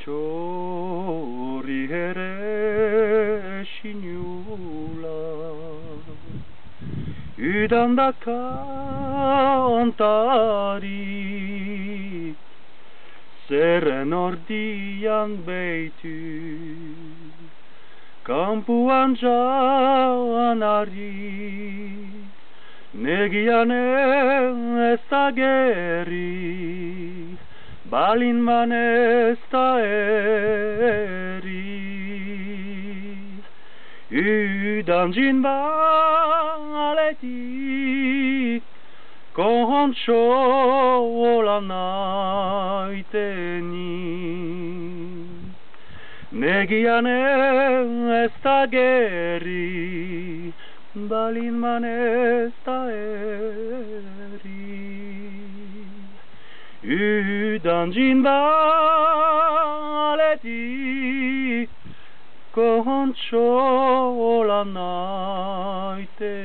Txorri ere sinula Udan da kantari Zerren ordian beitu Kampuan janari Negian ez da gerri Balin man ez da eri Udan jin baletik Kontxola naiteni Negian ez da gerri Balin man ez da eri Udan jin baletik Kontxola naiteni